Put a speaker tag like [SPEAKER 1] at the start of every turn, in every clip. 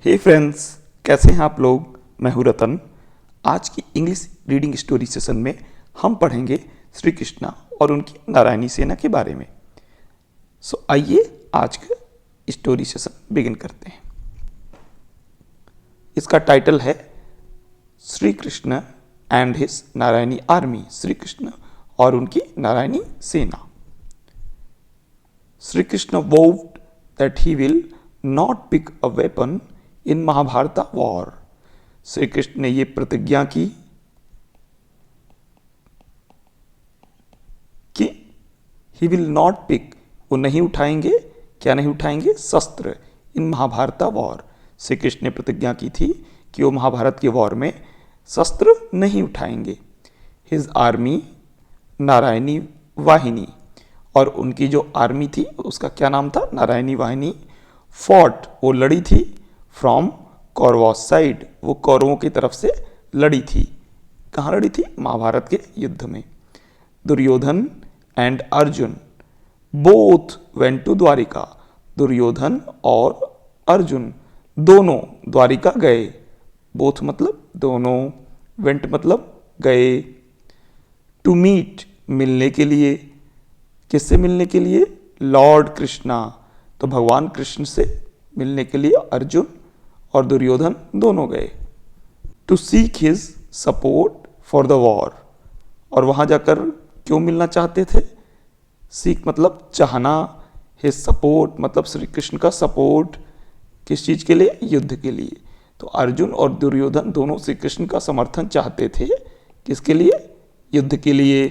[SPEAKER 1] हे friends, कैसे हैं आप लोग। मैं हूं रतन। आज की इंग्लिश रीडिंग स्टोरी सेशन में हम पढ़ेंगे श्री कृष्णा और उनकी नारायणी सेना के बारे में। आइए आज का स्टोरी सेशन बिगिन करते हैं। इसका टाइटल है Shri Krishna and his Narayani army. Shri Krishna और उनकी नारायणी सेना। Shri Krishna vowed that he will not pick a weapon in Mahabharata war. Shri Krishna ने यह प्रतिज्ञा की कि he will not pick, वो नहीं उठाएंगे, क्या नहीं उठाएंगे, शस्त्र, इन महाभारत वॉर। श्री कृष्ण ने प्रतिज्ञा की थी कि वो महाभारत के वॉर में शस्त्र नहीं उठाएंगे। हिज आर्मी नारायणी वाहिनी, और उनकी जो आर्मी थी उसका क्या नाम था, नारायणी वाहिनी। फॉट, वो लड़ी थी। फ्रॉम कौरवॉस साइड, वो कौरवों की तरफ से लड़ी थी। कहाँ लड़ी थी, महाभारत के युद्ध में। Duryodhan and Arjun both went to Dwarika. Duryodhan और अर्जुन दोनों द्वारिका गए। बोथ मतलब दोनों, वेंट मतलब गए। टू मीट, मिलने के लिए। किससे मिलने के लिए, लॉर्ड कृष्णा, तो भगवान कृष्ण से मिलने के लिए अर्जुन और दुर्योधन दोनों गए। To seek his support for the war, और वहां जाकर क्यों मिलना चाहते थे। सीक मतलब चाहना, हिज सपोर्ट मतलब श्री कृष्ण का सपोर्ट, किस चीज के लिए, युद्ध के लिए। तो अर्जुन और दुर्योधन दोनों श्री कृष्ण का समर्थन चाहते थे, किसके लिए, युद्ध के लिए।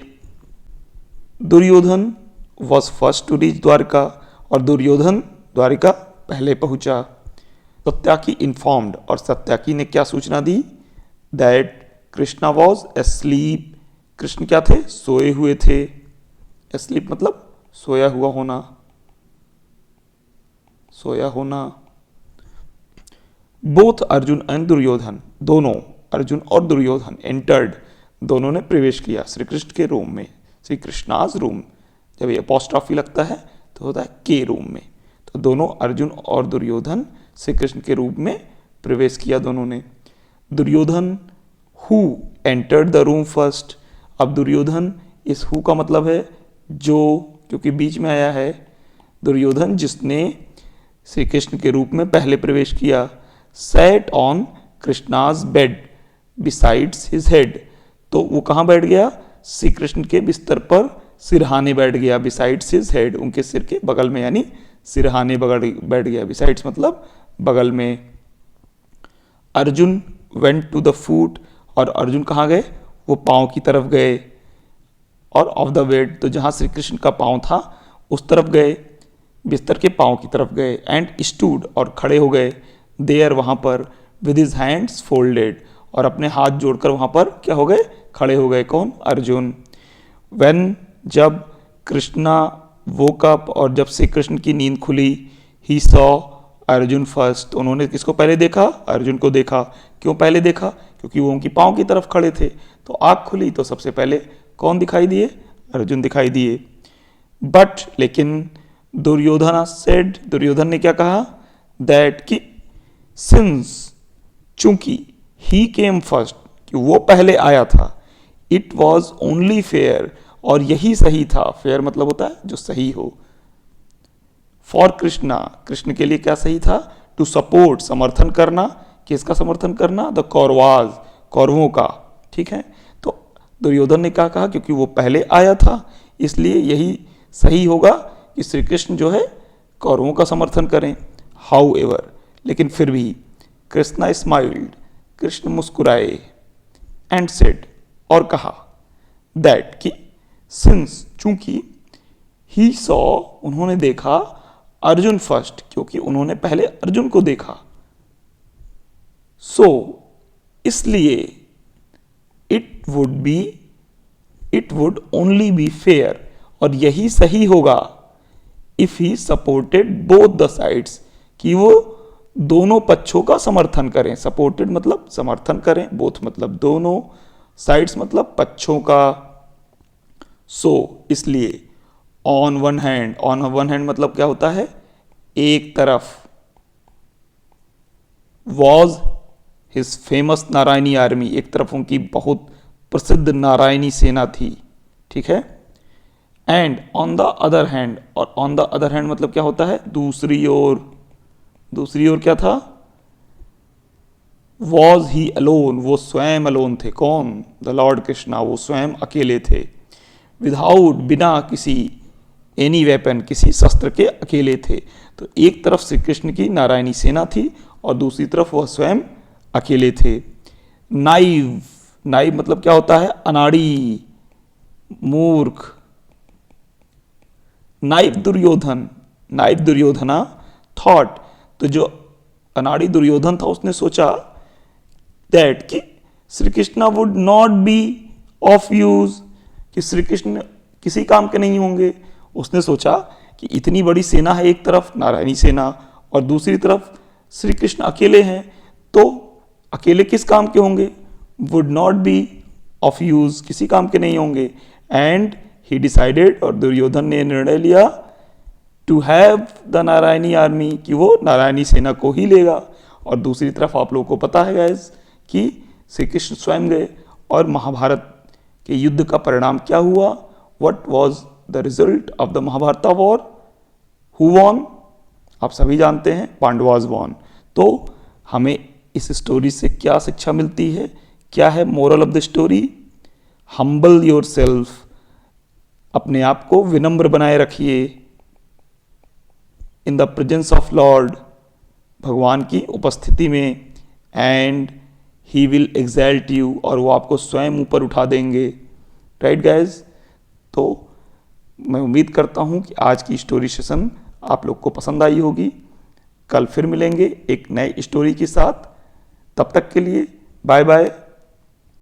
[SPEAKER 1] Duryodhan was first to reach Dwarka, और दुर्योधन द्वारिका पहले पहुंचा। सत्याकी इन्फॉर्म्ड, और सत्याकी ने क्या सूचना दी, that Krishna was asleep, Krishna क्या थे, सोए हुए थे। एस्लीप मतलब सोया हुआ होना, सोया होना। बोथ अर्जुन एंड दुर्योधन, दोनों अर्जुन और दुर्योधन एंटर्ड, दोनों ने प्रवेश किया श्री कृष्ण के रूम में। श्री कृष्णाज रूम, जब ये अपोस्ट्रॉफी लगता है तो होता है के रूम में। तो दोनों अर्जुन और दुर्योधन श्री कृष्ण के रूप में प्रवेश किया दोनों ने। Duryodhan who entered the room first. अब दुर्योधन, इस हु का मतलब है जो, क्योंकि बीच में आया है। दुर्योधन जिसने श्री कृष्ण के रूप में पहले प्रवेश किया। Sat on Krishna's bed besides his head, तो वो कहाँ बैठ गया, श्री कृष्ण के बिस्तर पर सिरहाने बैठ गया। बिसाइड्स हिज हेड, उनके सिर के बगल में, यानी सिरहाने बगल बैठ गया। बिसाइड्स मतलब बगल में। Arjun went to the foot, और अर्जुन कहाँ गए, वो पाँव की तरफ गए। और ऑफ द बेड, तो जहाँ श्री कृष्ण का पाँव था उस तरफ गए, बिस्तर के पाँव की तरफ गए। एंड स्टूड, और खड़े हो गए। देयर, वहाँ पर। विद हिज हैंड्स फोल्डेड, और अपने हाथ जोड़कर वहाँ पर क्या हो गए, खड़े हो गए। कौन, अर्जुन। व्हेन, जब कृष्णा वोक अप, और जब श्री कृष्ण की नींद खुली। ही सॉ अर्जुन फर्स्ट, तो उन्होंने किसको पहले देखा, अर्जुन को देखा। क्यों पहले देखा, क्योंकि वो उनकी पाँव की तरफ खड़े थे। तो आँख खुली तो सबसे पहले कौन दिखाई दिए, अर्जुन दिखाई दिए। बट, लेकिन दुर्योधन सेड, दुर्योधन ने क्या कहा, दैट कि सिंस, चूंकि ही केम फर्स्ट, कि वो पहले आया था। इट वॉज ओनली फेयर, और यही सही था। फेयर मतलब होता है जो सही हो। फॉर कृष्णा, कृष्ण के लिए क्या सही था, टू सपोर्ट, समर्थन करना। किसका समर्थन करना, द कौरवाज, कौरवों का। ठीक है, तो दुर्योधन ने क्या कहा, क्योंकि वो पहले आया था इसलिए यही सही होगा कि श्री कृष्ण जो है कौरवों का समर्थन करें। हाउ एवर, लेकिन फिर भी। कृष्णा स्माइल्ड, कृष्ण मुस्कुराए। एंड सेड, और कहा, दैट कि सिंस, चूंकि। ही सॉ, उन्होंने देखा। अर्जुन फर्स्ट, क्योंकि उन्होंने पहले अर्जुन को देखा। सो, इसलिए। It would only be fair, और यही सही होगा। If he supported both the sides, कि वो दोनों पक्षों का समर्थन करें। सपोर्टेड मतलब समर्थन करें, बोथ मतलब दोनों, साइड्स मतलब पक्षों का। सो, इसलिए। ऑन वन हैंड मतलब क्या होता है, एक तरफ। Was his famous Narayani army, एक तरफ उनकी बहुत प्रसिद्ध नारायणी सेना थी, ठीक है। And on the other hand, और ऑन द अदर हैंड मतलब क्या होता है, दूसरी ओर, दूसरी ओर क्या था, वॉज ही अलोन, वो स्वयं अलोन थे, कौन, द लॉर्ड कृष्णा, वो स्वयं अकेले थे, विदाउट, बिना किसी, एनी वेपन, किसी शस्त्र के अकेले थे। तो एक तरफ श्री कृष्ण की नारायणी सेना थी और दूसरी तरफ वह स्वयं अकेले थे। नाइव, नाइव मतलब क्या होता है, अनाड़ी, मूर्ख। Naive Duryodhan, naive Duryodhana thought, तो जो अनाड़ी दुर्योधन था उसने सोचा दैट कि Shri Krishna would not be of use, कि श्री कृष्ण किसी काम के नहीं होंगे। उसने सोचा कि इतनी बड़ी सेना है, एक तरफ नारायणी सेना और दूसरी तरफ श्री कृष्ण अकेले हैं, तो अकेले किस काम के होंगे, would not be of use, किसी काम के नहीं होंगे। एंड ही डिसाइडेड, और दुर्योधन ने निर्णय लिया, to have the Narayani army, कि वो नारायणी सेना को ही लेगा। और दूसरी तरफ आप लोगों को पता है गाइस कि श्री कृष्ण स्वयं गए, और महाभारत के युद्ध का परिणाम क्या हुआ, what was the result of the Mahabharata war, who won, आप सभी जानते हैं, पांडवाज वॉन। तो हमें इस स्टोरी से क्या शिक्षा मिलती है, क्या है moral of the story, humble your self, अपने आप को विनम्र बनाए रखिए, in the presence of Lord, भगवान की उपस्थिति में, एंड ही विल एग्जैल्ट यू, और वो आपको स्वयं ऊपर उठा देंगे, राइट गाइज। तो मैं उम्मीद करता हूँ कि आज की स्टोरी सेशन आप लोग को पसंद आई होगी। कल फिर मिलेंगे एक नई स्टोरी के साथ, तब तक के लिए बाय बाय।